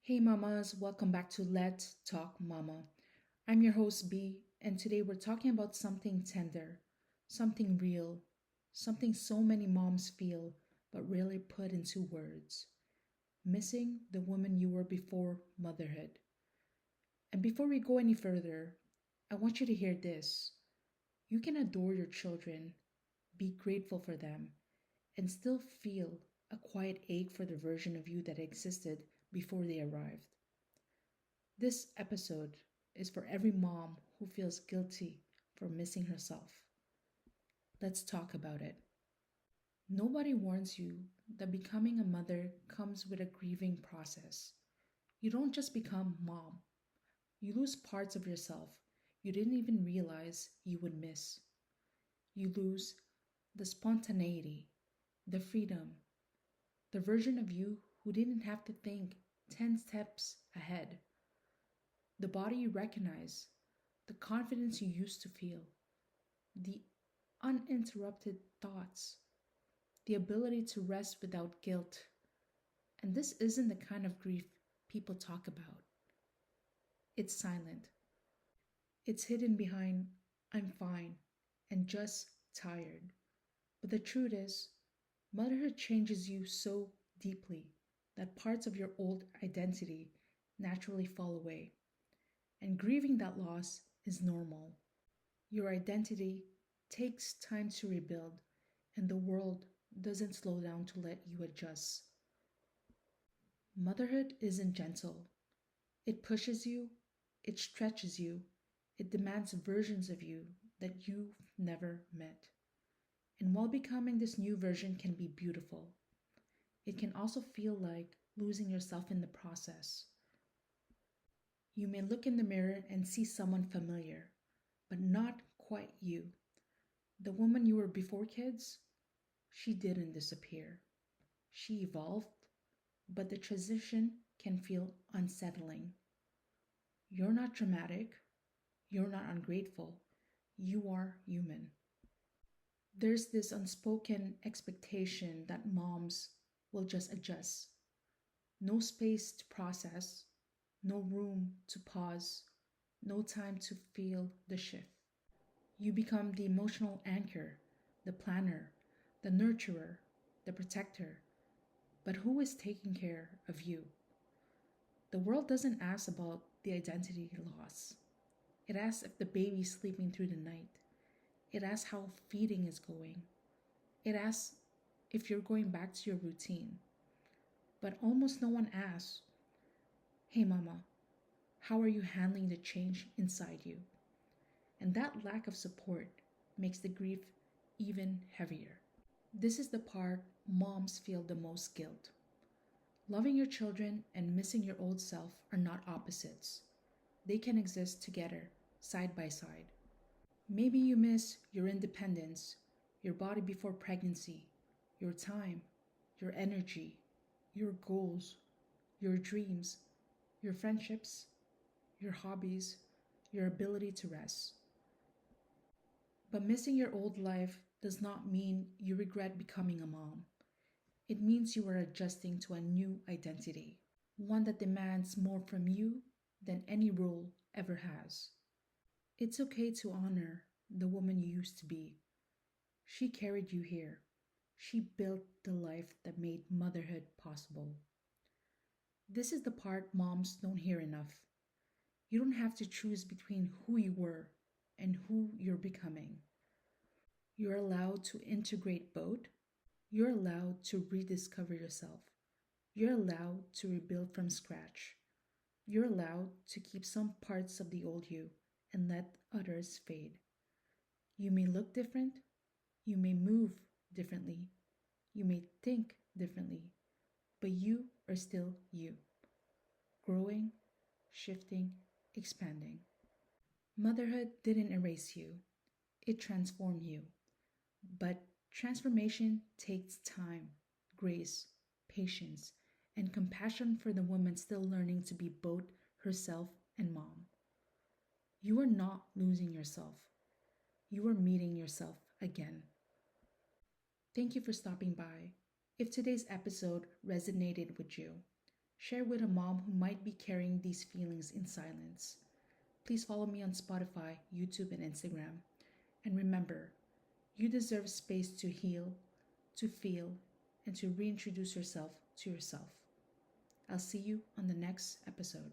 Hey mamas, welcome back to Let's Talk Mama. I'm your host B, and today we're talking about something tender, something real, something so many moms feel but rarely put into words. Missing the woman you were before motherhood. And before we go any further, I want you to hear this. You can adore your children, be grateful for them, and still feel a quiet ache for the version of you that existed before they arrived. This episode is for every mom who feels guilty for missing herself. Let's talk about it. Nobody warns you that becoming a mother comes with a grieving process. You don't just become mom, you lose parts of yourself you didn't even realize you would miss. You lose the spontaneity, the freedom, the version of you who didn't have to think 10 steps ahead, the body you recognize, the confidence you used to feel, the uninterrupted thoughts, the ability to rest without guilt. And this isn't the kind of grief people talk about. It's silent. It's hidden behind, I'm fine and just tired. But the truth is, motherhood changes you so deeply that parts of your old identity naturally fall away. And grieving that loss is normal. Your identity takes time to rebuild, and the world doesn't slow down to let you adjust. Motherhood isn't gentle. It pushes you, it stretches you, it demands versions of you that you've never met. And while becoming this new version can be beautiful, it can also feel like losing yourself in the process. You may look in the mirror and see someone familiar, but not quite you. The woman you were before kids, she didn't disappear. She evolved, but the transition can feel unsettling. You're not dramatic. You're not ungrateful. You are human. There's this unspoken expectation that moms will just adjust. No space to process, no room to pause, no time to feel the shift. You become the emotional anchor, the planner, the nurturer, the protector. But who is taking care of you? The world doesn't ask about the identity loss. It asks if the baby's sleeping through the night. It asks how feeding is going. It asks if you're going back to your routine. But almost no one asks, hey mama, how are you handling the change inside you? And that lack of support makes the grief even heavier. This is the part moms feel the most guilt. Loving your children and missing your old self are not opposites. They can exist together, side by side. Maybe you miss your independence, your body before pregnancy, your time, your energy, your goals, your dreams, your friendships, your hobbies, your ability to rest. But missing your old life does not mean you regret becoming a mom. It means you are adjusting to a new identity, one that demands more from you than any role ever has. It's okay to honor the woman you used to be. She carried you here. She built the life that made motherhood possible. This is the part moms don't hear enough. You don't have to choose between who you were and who you're becoming. You're allowed to integrate both. You're allowed to rediscover yourself. You're allowed to rebuild from scratch. You're allowed to keep some parts of the old you and let others fade. You may look different. You may move differently. You may think differently. But you are still you, growing, shifting, expanding. Motherhood didn't erase you, it transformed you. But transformation takes time, grace, patience, and compassion for the woman still learning to be both herself and mom. You are not losing yourself, you are meeting yourself again. Thank you for stopping by. If today's episode resonated with you, Share with a mom who might be carrying these feelings in silence. Please follow me on Spotify, YouTube, and Instagram. And remember, you deserve space to heal, to feel, and to reintroduce yourself to yourself. I'll see you on the next episode.